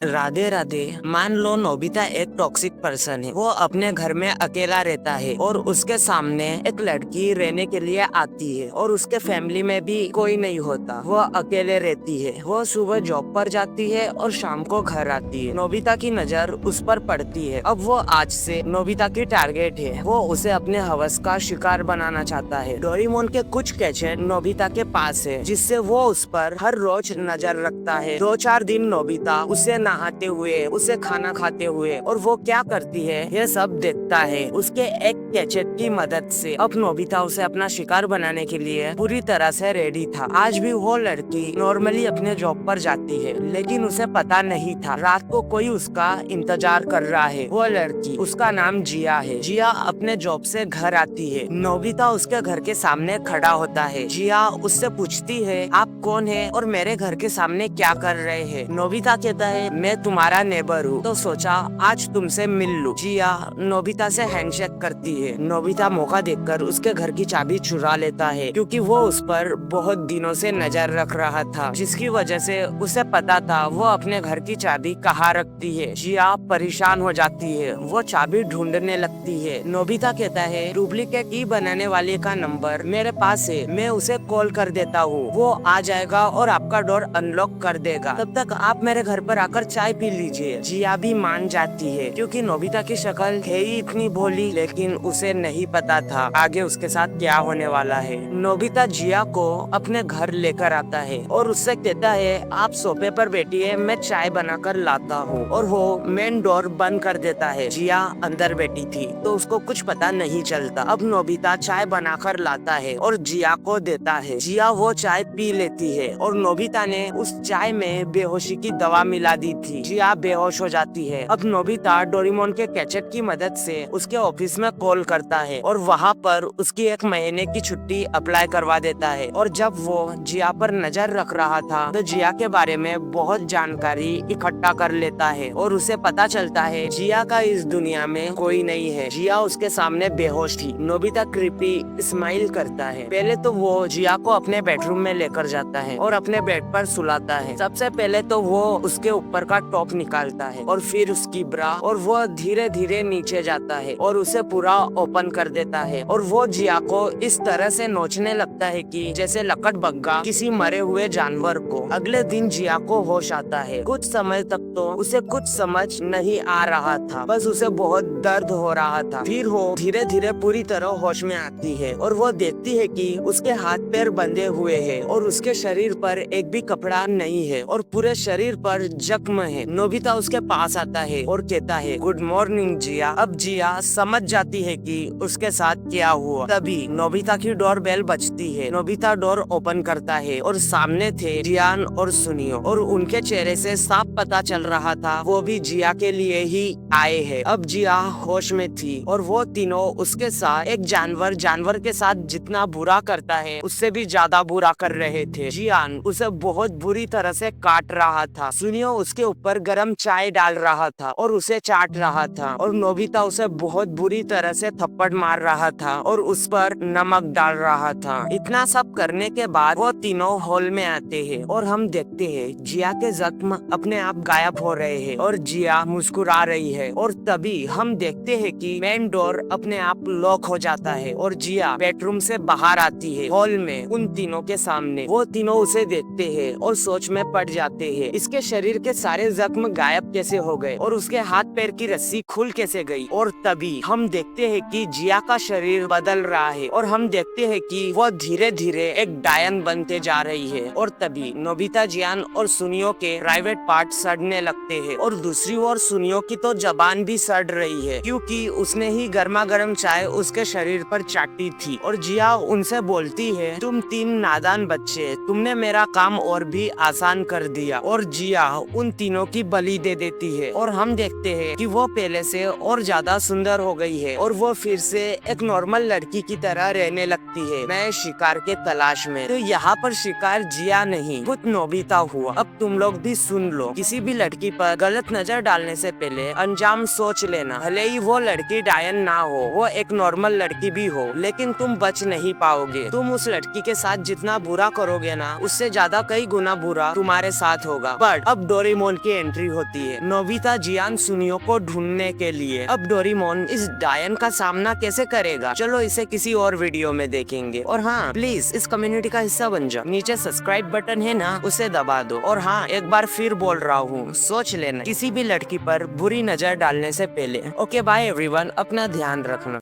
राधे राधे। मान लो नोबिता एक toxic person है। वो अपने घर में अकेला रहता है और उसके सामने एक लड़की रहने के लिए आती है और उसके फैमिली में भी कोई नहीं होता। वो अकेले रहती है। वो सुबह जॉब पर जाती है और शाम को घर आती है। नोबिता की नजर उस पर पड़ती है। अब वो आज से नोबिता की टारगेट है। वो उसे अपने हवस का शिकार बनाना चाहता है। डोरेमोन के कुछ कैचेट नोबिता के पास है, जिससे वो उस पर हर रोज नजर रखता है। 2-4 दिन नोबिता उसे नहाते हुए, उसे खाना खाते हुए और वो क्या करती है ये सब देखता है। उसके एक कैचेट की मदद से अब नोबिता उसे अपना शिकार बनाने के लिए पूरी तरह से रेडी था। आज भी वो लड़की नॉर्मली अपने जॉब पर जाती है, लेकिन उसे पता नहीं था रात को कोई उसका इंतजार कर रहा है। वो लड़की, उसका नाम जिया है। जिया अपने जॉब से घर आती है। नोबिता उसके घर के सामने खड़ा होता है। जिया उससे पूछती है, आप कौन है और मेरे घर के सामने क्या कर रहे हैं? नोबिता कहता है, मैं तुम्हारा नेबर हूँ, तो सोचा आज तुमसे मिल लूं। जिया नोबिता से हैंडशेक करती है। नोबिता मौका देखकर उसके घर की चाबी चुरा लेता है, क्योंकि वो उस पर बहुत दिनों से नजर रख रहा था, जिसकी वजह से उसे पता था वो अपने घर की चाबी कहाँ रखती है। जिया परेशान हो जाती है। वो चाबी ढूंढने लगती है। नोबिता कहता है, डुप्लीकेट की बनाने वाले का नंबर मेरे पास है, मैं उसे कॉल कर देता हूँ। वो आ जाएगा और आपका डोर अनलॉक कर देगा। तब तक आप मेरे घर पर आकर चाय पी लीजिए। जिया भी मान जाती है, क्योंकि नोबिता की शक्ल है ही इतनी भोली। लेकिन उसे नहीं पता था आगे उसके साथ क्या होने वाला है। नोबिता जिया को अपने घर लेकर आता है और उससे कहता है, आप सोफे पर बैठिए, मैं चाय बनाकर लाता हूँ। और वो मेन डोर बंद कर देता है। जिया अंदर बैठी थी तो उसको कुछ पता नहीं चलता। अब नोबिता चाय बनाकर लाता है और जिया को देता है। जिया वो चाय पी लेती है और नोबिता ने उस चाय में बेहोशी की दवा मिला दी थी। जिया बेहोश हो जाती है। अब नोबिता डोरेमोन के कैचेट की मदद से उसके ऑफिस में कॉल करता है और वहाँ पर उसकी 1 महीने की छुट्टी अप्लाई करवा देता है। और जब वो जिया पर नजर रख रहा था तो जिया के बारे में बहुत जानकारी इकट्ठा कर लेता है और उसे पता चलता है जिया का इस दुनिया में कोई नहीं है। जिया उसके सामने बेहोश थी। नोबिता क्रीपी स्माइल करता है। पहले तो वो जिया को अपने बेडरूम में लेकर जाता है और अपने बेड पर सुलाता है। सबसे पहले तो वो उसके ऊपर का टॉप निकालता है और फिर उसकी ब्रा, और वो धीरे धीरे नीचे जाता है और उसे पूरा ओपन कर देता है। और वो जिया को इस तरह से नोचने लगता है कि जैसे लकड़बग्गा किसी मरे हुए जानवर को। अगले दिन जिया को होश आता है। कुछ समय तक तो उसे कुछ समझ नहीं आ रहा था, बस उसे बहुत दर्द हो रहा था। फिर वो धीरे धीरे पूरी तरह होश में आती है और वो देखती है कि उसके हाथ पैर बंधे हुए हैं और उसके शरीर पर एक भी कपड़ा नहीं है और पूरे शरीर पर जख्म है। नोबिता उसके पास आता है और कहता है, गुड मॉर्निंग जिया। अब जिया समझ जाती है कि उसके साथ क्या हुआ। तभी नोबिता की डोर बेल बजती है। नोबिता डोर ओपन करता है और सामने थे जियान और सुनियो, और उनके चेहरे से साफ पता चल रहा था वो भी जिया के लिए ही आए हैं। अब जिया होश में थी और वो तीनों उसके साथ एक जानवर के साथ जितना बुरा करता है उससे भी ज्यादा बुरा कर रहे थे। जियान उसे बहुत बुरी तरह से काट रहा था। सुनियो उसके ऊपर गरम चाय डाल रहा था और उसे चाट रहा था। और नोबिता उसे बहुत बुरी तरह से थप्पड़ मार रहा था और उस पर नमक डाल रहा था। इतना सब करने के बाद वो तीनों हॉल में आते हैं और हम देखते हैं जिया के जख्म अपने आप गायब हो रहे हैं और जिया मुस्कुरा रही है। और तभी हम देखते हैं कि मेन डोर अपने आप लॉक हो जाता है और जिया बेडरूम से बाहर आती है। हॉल में उन तीनों के सामने वो तीनों उसे देखते हैं और सोच में पड़ जाते हैं, इसके शरीर के सारे जख्म गायब कैसे हो गए और उसके हाथ पैर की रस्सी खुल कैसे गई। और तभी हम देखते हैं कि जिया का शरीर बदल रहा है और हम देखते हैं कि वो धीरे धीरे एक डायन बनते जा रही है। और तभी नोबिता, जियान और सुनियो के प्राइवेट पार्ट सड़ने लगते हैं और दूसरी ओर सुनियो की तो जबान भी सड़ रही है, क्योंकि उसने ही गर्मा गर्म चाय उसके शरीर पर चाटी थी। और जिया उनसे बोलती है, तुम 3 नादान बच्चे, तुमने मेरा काम और भी आसान कर दिया। और जिया उन तीनों की बलि दे देती है और हम देखते हैं कि वो पहले से और ज्यादा सुंदर हो गई है और वो फिर से एक नॉर्मल लड़की की तरह रहने लगती है, नए शिकार के तलाश में। तो यहाँ पर शिकार जिया नहीं, खुद नोबिता हुआ। अब तुम लोग भी सुन लो, किसी भी लड़की पर गलत नजर डालने से पहले अंजाम सोच लेना। भले ही वो लड़की डायन ना हो, वो एक नॉर्मल लड़की भी हो, लेकिन तुम बच नहीं पाओगे। तुम उस लड़की के साथ जितना बुरा करोगे ना, उससे ज्यादा कई गुना बुरा तुम्हारे साथ होगा। बट अब डोरेमोन की एंट्री होती है नोबिता जियान सुनियो को ढूंढने के लिए। अब डोरेमोन इस डायन का सामना कैसे करेगा, चलो इसे किसी और वीडियो में देखेंगे। और हाँ, प्लीज इस कम्युनिटी का हिस्सा बन जाओ। नीचे सब्सक्राइब बटन है ना, उसे दबा दो। और हाँ, एक बार फिर बोल रहा हूँ, सोच लेना किसी भी लड़की पर बुरी नजर डालने से पहले। ओके बाय एवरीवन, अपना ध्यान रखना।